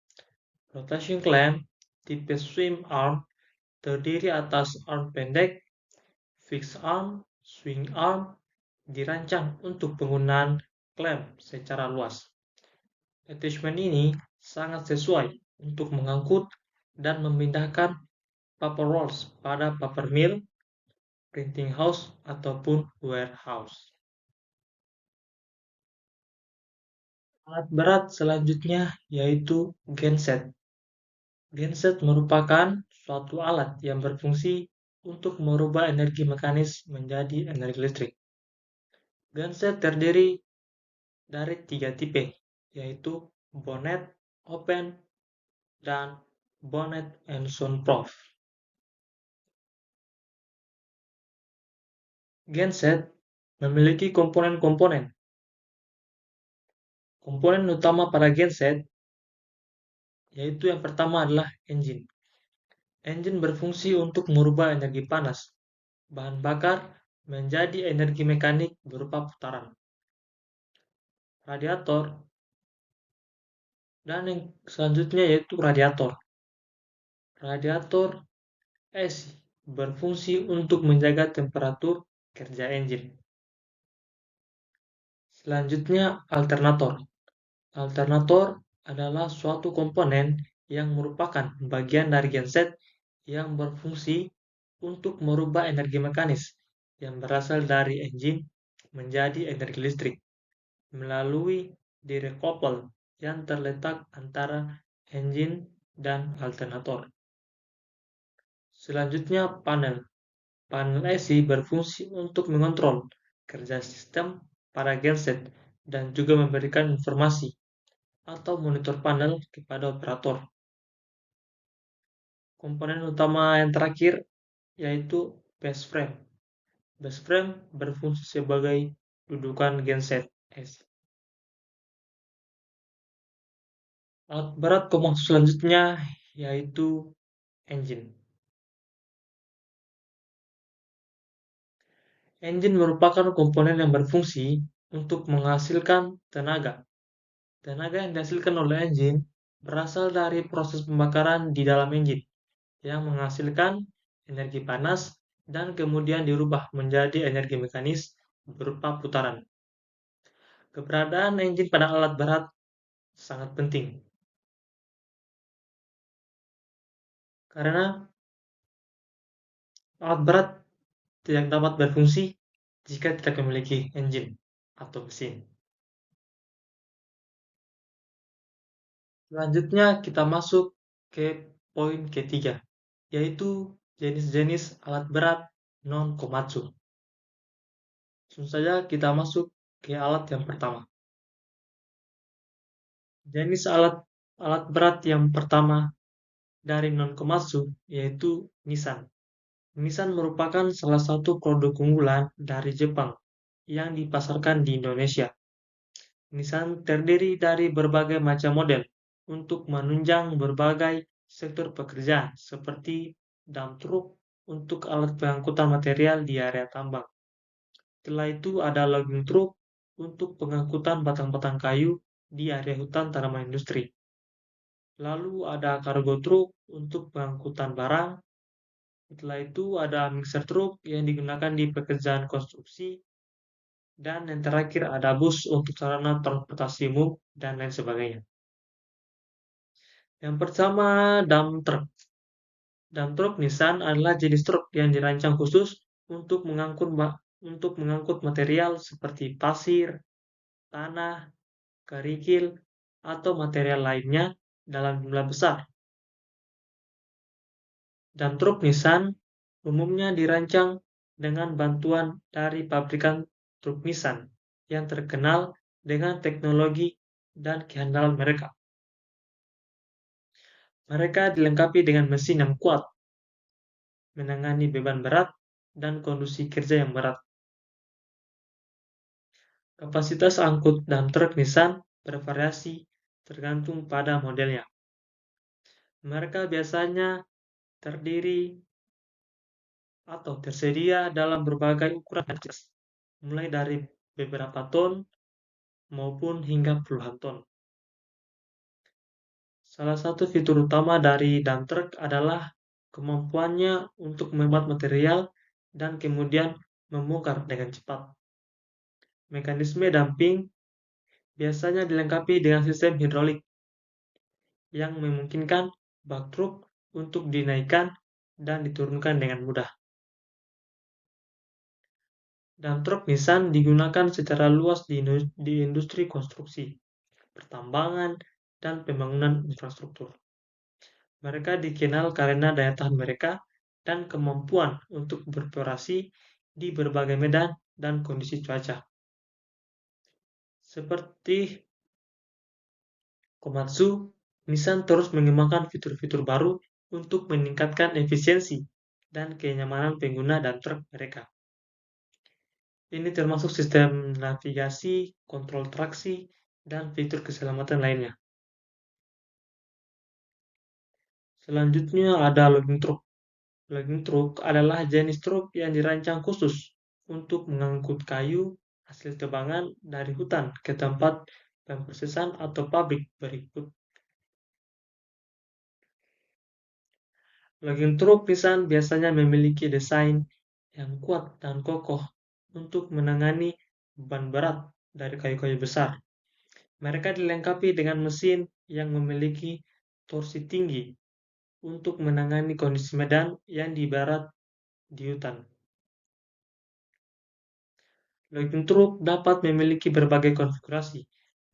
Rotation clamp tipe swim arm terdiri atas arm pendek, fixed arm, swing arm, dirancang untuk penggunaan clamp secara luas. Attachment ini sangat sesuai untuk mengangkut dan memindahkan paper rolls pada paper mill, printing house, ataupun warehouse. Alat berat selanjutnya yaitu genset. Genset merupakan suatu alat yang berfungsi untuk merubah energi mekanis menjadi energi listrik. Genset terdiri dari 3 tipe, yaitu bonnet, open, dan bonnet and soundproof. Genset memiliki komponen-komponen. Komponen utama pada genset yaitu yang pertama adalah engine. Engine berfungsi untuk merubah energi panas, bahan bakar, menjadi energi mekanik berupa putaran. Radiator, dan yang selanjutnya yaitu radiator. Radiator AC berfungsi untuk menjaga temperatur kerja engine. Selanjutnya alternator. Alternator adalah suatu komponen yang merupakan bagian dari genset yang berfungsi untuk merubah energi mekanis yang berasal dari engine menjadi energi listrik melalui direct couple yang terletak antara engine dan alternator. Selanjutnya panel. Panel AC berfungsi untuk mengontrol kerja sistem pada genset dan juga memberikan informasi atau monitor panel kepada operator. Komponen utama yang terakhir yaitu base frame. Base frame berfungsi sebagai dudukan genset AC. Alat berat komponen selanjutnya yaitu engine. Engine merupakan komponen yang berfungsi untuk menghasilkan tenaga. Tenaga yang dihasilkan oleh engine berasal dari proses pembakaran di dalam engine yang menghasilkan energi panas dan kemudian dirubah menjadi energi mekanis berupa putaran. Keberadaan engine pada alat berat sangat penting karena alat berat tidak dapat berfungsi jika tidak memiliki engine atau mesin. Selanjutnya kita masuk ke poin ketiga, yaitu jenis-jenis alat berat non-komatsu. Langsung saja kita masuk ke alat yang pertama. Jenis alat berat yang pertama dari non-komatsu yaitu Nissan. Nissan merupakan salah satu produk unggulan dari Jepang yang dipasarkan di Indonesia. Nissan terdiri dari berbagai macam model untuk menunjang berbagai sektor pekerjaan seperti dump truck untuk alat pengangkutan material di area tambang. Setelah itu ada logging truck untuk pengangkutan batang-batang kayu di area hutan tanaman industri. Lalu ada cargo truck untuk pengangkutan barang. Setelah itu ada mixer truck yang digunakan di pekerjaan konstruksi. Dan yang terakhir ada bus untuk sarana transportasi umum dan lain sebagainya. Yang pertama, dump truck. Dump truck Nissan adalah jenis truk yang dirancang khusus untuk mengangkut material seperti pasir, tanah, kerikil, atau material lainnya dalam jumlah besar. Dump truck Nissan umumnya dirancang dengan bantuan dari pabrikan truk Nissan yang terkenal dengan teknologi dan kehandalan mereka. Mereka dilengkapi dengan mesin yang kuat, menangani beban berat, dan kondisi kerja yang berat. Kapasitas angkut dump truk Nissan bervariasi tergantung pada modelnya. Mereka biasanya terdiri atau tersedia dalam berbagai ukuran dan jenis, mulai dari beberapa ton maupun hingga puluhan ton. Salah satu fitur utama dari dump truck adalah kemampuannya untuk memuat material dan kemudian membongkar dengan cepat. Mekanisme dumping biasanya dilengkapi dengan sistem hidrolik yang memungkinkan bak truk untuk dinaikkan dan diturunkan dengan mudah. Dump truck Nissan digunakan secara luas di industri konstruksi, pertambangan, dan pembangunan infrastruktur. Mereka dikenal karena daya tahan mereka dan kemampuan untuk beroperasi di berbagai medan dan kondisi cuaca. Seperti Komatsu, Nissan terus mengembangkan fitur-fitur baru untuk meningkatkan efisiensi dan kenyamanan pengguna dan truk mereka. Ini termasuk sistem navigasi, kontrol traksi, dan fitur keselamatan lainnya. Selanjutnya ada logging truck. Logging truck adalah jenis truk yang dirancang khusus untuk mengangkut kayu hasil tebangan dari hutan ke tempat pemrosesan atau pabrik berikut. Logging truck Nissan biasanya memiliki desain yang kuat dan kokoh untuk menangani beban berat dari kayu-kayu besar. Mereka dilengkapi dengan mesin yang memiliki torsi tinggi untuk menangani kondisi medan yang di barat di hutan. Logging truk dapat memiliki berbagai konfigurasi,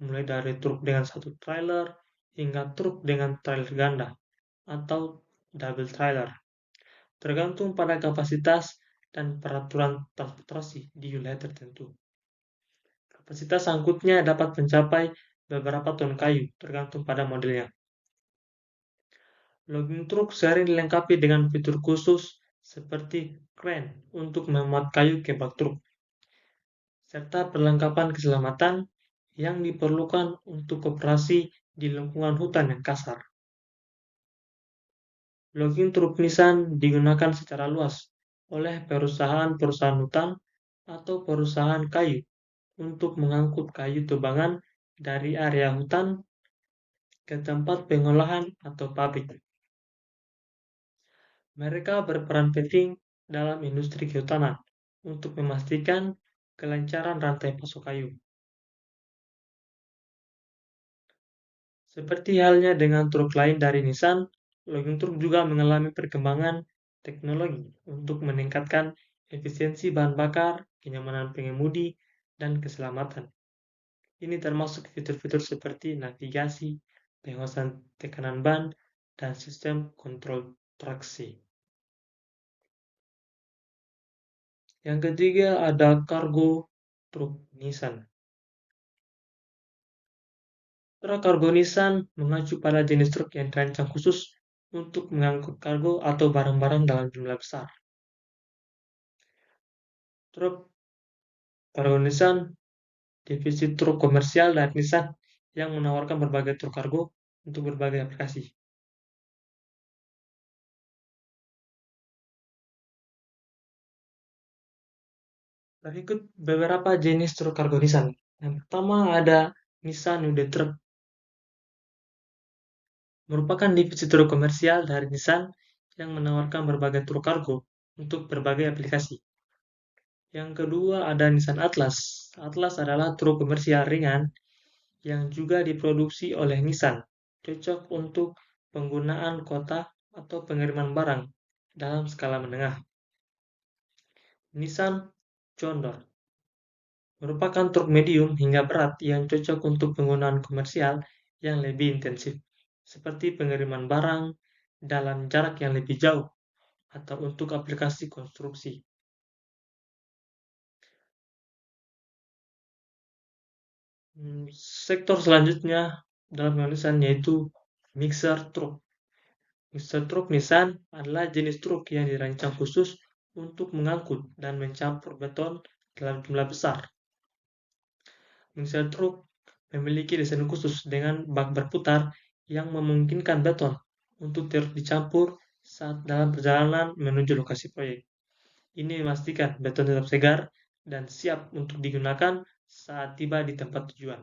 mulai dari truk dengan satu trailer hingga truk dengan trailer ganda atau double trailer, tergantung pada kapasitas dan peraturan transportasi di wilayah tertentu. Kapasitas angkutnya dapat mencapai beberapa ton kayu, tergantung pada modelnya. Logging truk sering dilengkapi dengan fitur khusus seperti crane untuk memuat kayu ke bak truk, serta perlengkapan keselamatan yang diperlukan untuk operasi di lingkungan hutan yang kasar. Logging truk Nissan digunakan secara luas oleh perusahaan-perusahaan hutan atau perusahaan kayu untuk mengangkut kayu tebangan dari area hutan ke tempat pengolahan atau pabrik. Mereka berperan penting dalam industri kehutanan untuk memastikan kelancaran rantai pasok kayu. Seperti halnya dengan truk lain dari Nissan, logging truk juga mengalami perkembangan teknologi untuk meningkatkan efisiensi bahan bakar, kenyamanan pengemudi, dan keselamatan. Ini termasuk fitur-fitur seperti navigasi, pengawasan tekanan ban, dan sistem kontrol traksi. Yang ketiga ada kargo truk Nissan. Truk kargo Nissan mengacu pada jenis truk yang dirancang khusus untuk mengangkut kargo atau barang-barang dalam jumlah besar. Truk kargo Nissan, divisi truk komersial dari Nissan yang menawarkan berbagai truk kargo untuk berbagai aplikasi. Berikut beberapa jenis truk kargo Nissan. Yang pertama ada Nissan Ude Truck, merupakan divisi truk komersial dari Nissan yang menawarkan berbagai truk kargo untuk berbagai aplikasi. Yang kedua ada Nissan Atlas. Atlas adalah truk komersial ringan yang juga diproduksi oleh Nissan, cocok untuk penggunaan kota atau pengiriman barang dalam skala menengah. Nissan Condor merupakan truk medium hingga berat yang cocok untuk penggunaan komersial yang lebih intensif, seperti pengiriman barang dalam jarak yang lebih jauh atau untuk aplikasi konstruksi. Sektor selanjutnya dalam penulisan yaitu mixer truk. Mixer truk Nissan adalah jenis truk yang dirancang khusus untuk mengangkut dan mencampur beton dalam jumlah besar. Mixer truk memiliki desain khusus dengan bak berputar yang memungkinkan beton untuk dicampur saat dalam perjalanan menuju lokasi proyek. Ini memastikan beton tetap segar dan siap untuk digunakan saat tiba di tempat tujuan.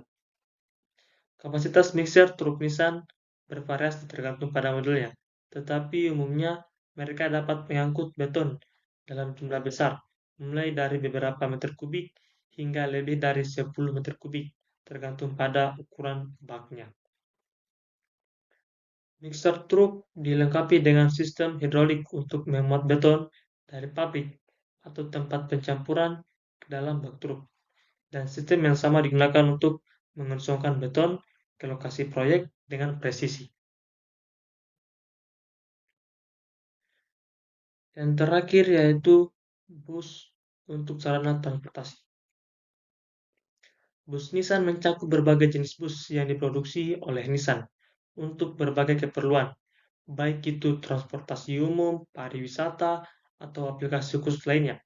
Kapasitas mixer truk Nissan bervariasi tergantung pada modelnya, tetapi umumnya mereka dapat mengangkut beton dalam jumlah besar, mulai dari beberapa meter kubik hingga lebih dari 10 meter kubik, tergantung pada ukuran baknya. Mixer truk dilengkapi dengan sistem hidrolik untuk memuat beton dari pabrik atau tempat pencampuran ke dalam bak truk, dan sistem yang sama digunakan untuk mengosongkan beton ke lokasi proyek dengan presisi. Yang terakhir yaitu bus untuk sarana transportasi. Bus Nissan mencakup berbagai jenis bus yang diproduksi oleh Nissan untuk berbagai keperluan, baik itu transportasi umum, pariwisata, atau aplikasi khusus lainnya.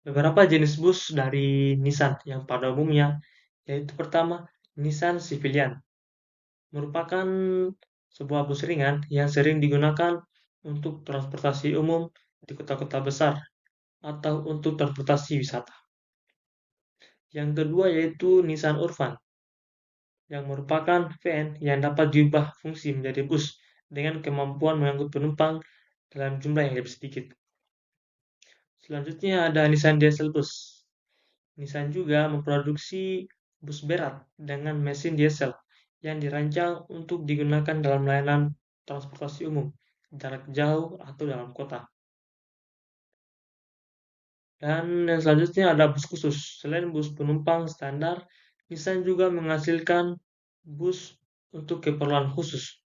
Beberapa jenis bus dari Nissan yang pada umumnya yaitu pertama, Nissan Civilian, merupakan sebuah bus ringan yang sering digunakan untuk transportasi umum di kota-kota besar atau untuk transportasi wisata. Yang kedua yaitu Nissan Urban, yang merupakan van yang dapat diubah fungsi menjadi bus dengan kemampuan mengangkut penumpang dalam jumlah yang lebih sedikit. Selanjutnya ada Nissan Diesel Bus. Nissan juga memproduksi bus berat dengan mesin diesel yang dirancang untuk digunakan dalam layanan transportasi umum, jarak jauh atau dalam kota. Dan yang selanjutnya ada bus khusus. Selain bus penumpang standar, Nissan juga menghasilkan bus untuk keperluan khusus,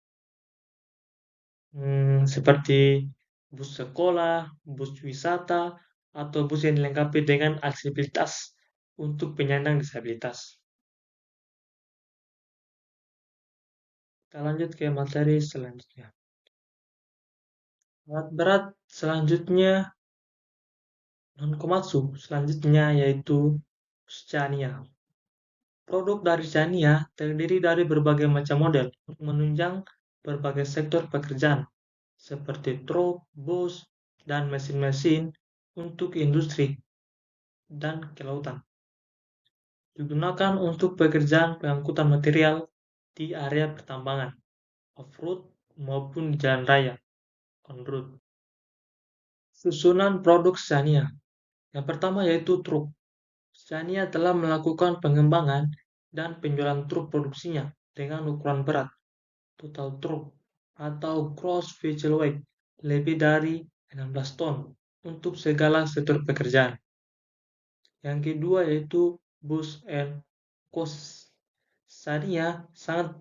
seperti bus sekolah, bus wisata, atau bus yang dilengkapi dengan aksesibilitas untuk penyandang disabilitas. Kita lanjut ke materi selanjutnya. Alat berat selanjutnya non-komatsu selanjutnya yaitu Scania. Produk dari Scania terdiri dari berbagai macam model untuk menunjang berbagai sektor pekerjaan seperti truk, bus, dan mesin-mesin untuk industri dan kelautan. Digunakan untuk pekerjaan pengangkutan material di area pertambangan, off-road maupun di jalan raya, on-road. Susunan produk Scania. Yang pertama yaitu truk. Scania telah melakukan pengembangan dan penjualan truk produksinya dengan ukuran berat, total truk, atau gross vehicle weight, lebih dari 16 ton untuk segala sektor pekerjaan. Yang kedua yaitu bus and coach. Scania sangat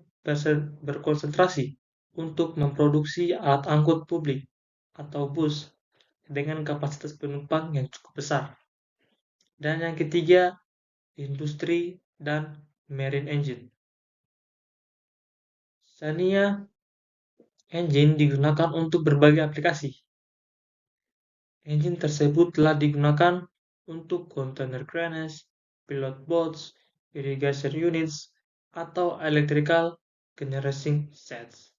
berkonsentrasi untuk memproduksi alat angkut publik atau bus dengan kapasitas penumpang yang cukup besar. Dan yang ketiga, industri dan marine engine. Scania engine digunakan untuk berbagai aplikasi. Engine tersebut telah digunakan untuk container cranes, pilot boats, irrigation units, atau electrical generating sets.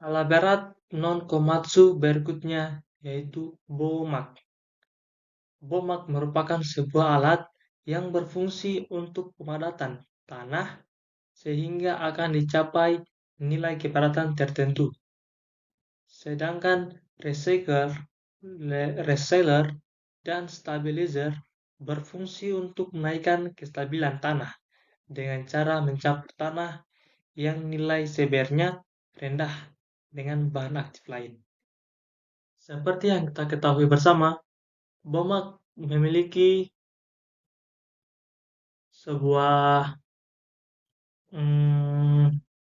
Alat berat non-komatsu berikutnya yaitu BOMAC. BOMAC merupakan sebuah alat yang berfungsi untuk pemadatan tanah sehingga akan dicapai nilai kepadatan tertentu. Sedangkan resealer dan stabilizer berfungsi untuk menaikkan kestabilan tanah dengan cara mencampur tanah yang nilai sebernya rendah dengan bahan aktif lain. Seperti yang kita ketahui bersama, BOMAC memiliki sebuah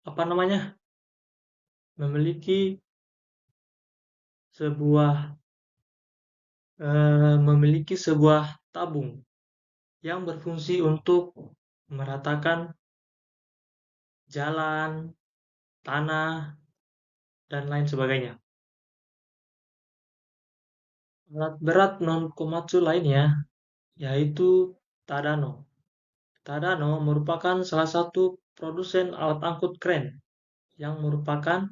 apa namanya memiliki sebuah memiliki sebuah tabung yang berfungsi untuk meratakan jalan, tanah, dan lain sebagainya. Alat berat non-komatsu lainnya yaitu Tadano. Tadano merupakan salah satu produsen alat angkut kren yang merupakan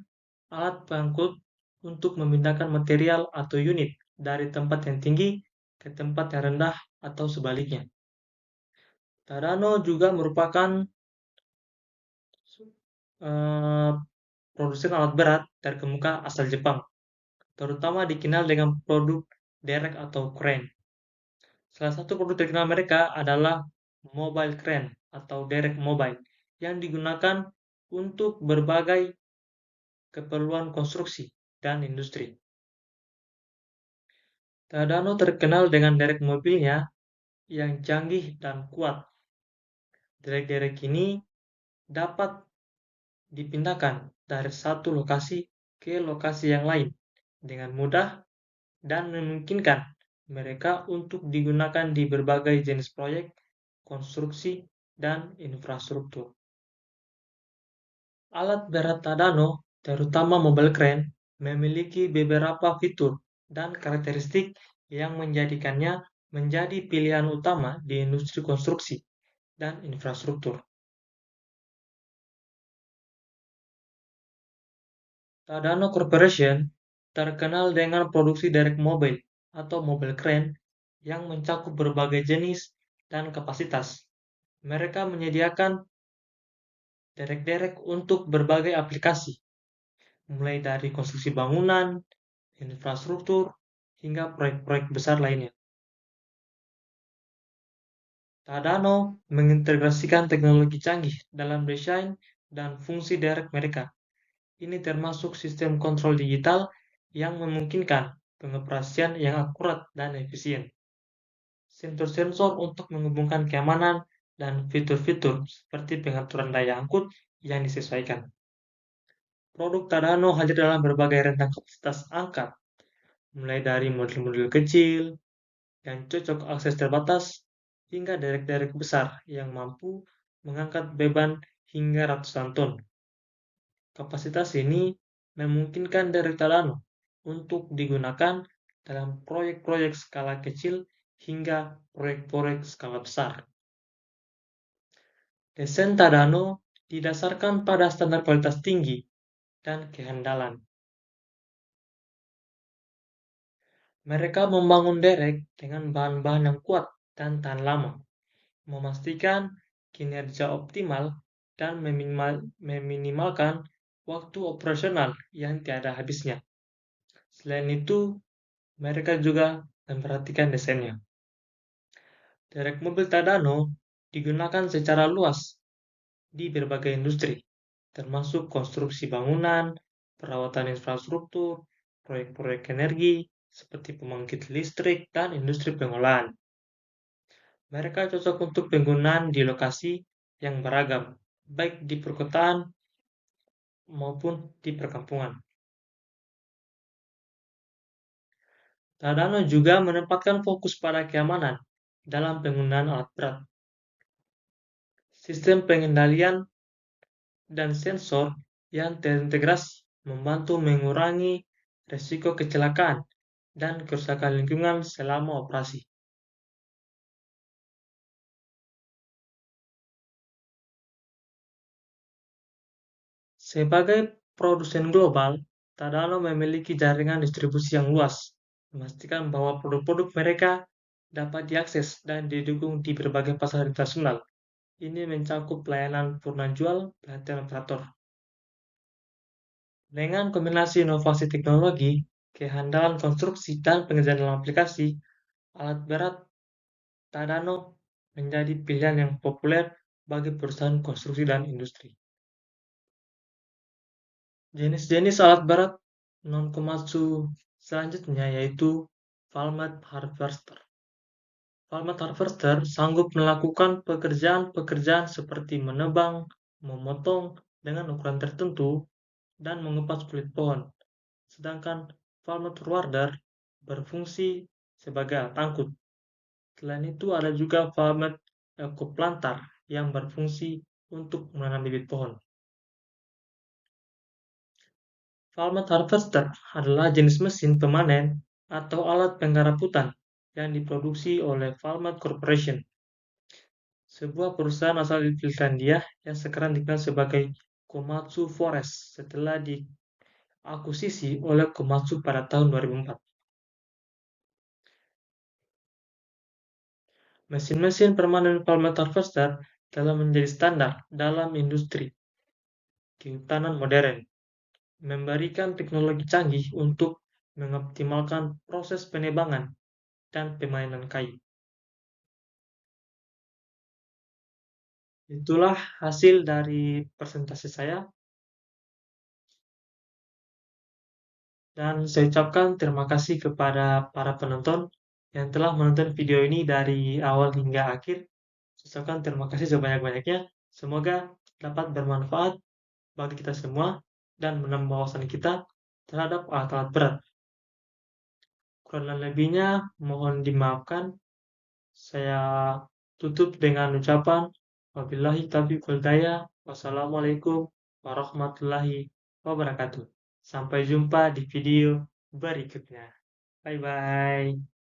alat pengangkut untuk memindahkan material atau unit dari tempat yang tinggi ke tempat yang rendah atau sebaliknya. Tadano juga merupakan eh, produsen alat berat terkemuka asal Jepang, terutama dikenal dengan produk derek atau crane. Salah satu produk terkenal mereka adalah mobile crane atau derek mobile yang digunakan untuk berbagai keperluan konstruksi dan industri. Tadano terkenal dengan derek mobilnya yang canggih dan kuat. Derek-derek ini dapat dipindahkan dari satu lokasi ke lokasi yang lain dengan mudah dan memungkinkan mereka untuk digunakan di berbagai jenis proyek, konstruksi, dan infrastruktur. Alat berat Tadano, terutama mobile crane, memiliki beberapa fitur dan karakteristik yang menjadikannya menjadi pilihan utama di industri konstruksi dan infrastruktur. Tadano Corporation terkenal dengan produksi derek mobil atau mobile crane yang mencakup berbagai jenis dan kapasitas. Mereka menyediakan derek-derek untuk berbagai aplikasi, mulai dari konstruksi bangunan, infrastruktur, hingga proyek-proyek besar lainnya. Tadano mengintegrasikan teknologi canggih dalam desain dan fungsi derek mereka. Ini termasuk sistem kontrol digital yang memungkinkan pengoperasian yang akurat dan efisien. Sensor-sensor untuk menghubungkan keamanan dan fitur-fitur seperti pengaturan daya angkut yang disesuaikan. Produk Tadano hadir dalam berbagai rentang kapasitas angkat, mulai dari model-model kecil yang cocok akses terbatas hingga derek-derek besar yang mampu mengangkat beban hingga ratusan ton. Kapasitas ini memungkinkan derek Tadano untuk digunakan dalam proyek-proyek skala kecil hingga proyek-proyek skala besar. Desain Tadano didasarkan pada standar kualitas tinggi dan kehandalan. Mereka membangun derek dengan bahan-bahan yang kuat dan tahan lama, memastikan kinerja optimal dan meminimalkan waktu operasional yang tiada habisnya. Selain itu, mereka juga memperhatikan desainnya. Derek mobil Tadano digunakan secara luas di berbagai industri, termasuk konstruksi bangunan, perawatan infrastruktur, proyek-proyek energi, seperti pembangkit listrik, dan industri pengolahan. Mereka cocok untuk penggunaan di lokasi yang beragam, baik di perkotaan maupun di perkampungan. Tadano juga menempatkan fokus pada keamanan dalam penggunaan alat berat. Sistem pengendalian dan sensor yang terintegrasi membantu mengurangi resiko kecelakaan dan kerusakan lingkungan selama operasi. Sebagai produsen global, Tadano memiliki jaringan distribusi yang luas, memastikan bahwa produk-produk mereka dapat diakses dan didukung di berbagai pasar internasional. Ini mencakup pelayanan purna jual, pelatihan operator. Dengan kombinasi inovasi teknologi, kehandalan konstruksi, dan pengerjaan dalam aplikasi, alat berat Tadano menjadi pilihan yang populer bagi perusahaan konstruksi dan industri. Jenis-jenis alat berat non-komatsu selanjutnya yaitu Valmet Harvester. Valmet Harvester sanggup melakukan pekerjaan-pekerjaan seperti menebang, memotong dengan ukuran tertentu, dan mengupas kulit pohon. Sedangkan Falmouth Warder berfungsi sebagai alat angkut. Selain itu ada juga Falmouth Ecoplanter yang berfungsi untuk menanam bibit pohon. Falmouth Harvester adalah jenis mesin pemanen atau alat penggarap hutan yang diproduksi oleh Falmouth Corporation, sebuah perusahaan asal Finlandia yang sekarang dikenal sebagai Komatsu Forest setelah diakuisisi oleh Komatsu pada tahun 2004. Mesin-mesin permanen Falmouth Harvester telah menjadi standar dalam industri kehutanan modern, memberikan teknologi canggih untuk mengoptimalkan proses penebangan dan pemainan kayu. Itulah hasil dari presentasi saya, dan saya ucapkan terima kasih kepada para penonton yang telah menonton video ini dari awal hingga akhir. Saya ucapkan terima kasih sebanyak-banyaknya. Semoga dapat bermanfaat bagi kita semua dan menambah wawasan kita terhadap alat-alat berat. Kurang dan lebihnya mohon dimaafkan. Saya tutup dengan ucapan wabillahi taufiq wal hidayah. Wassalamualaikum warahmatullahi wabarakatuh. Sampai jumpa di video berikutnya. Bye bye.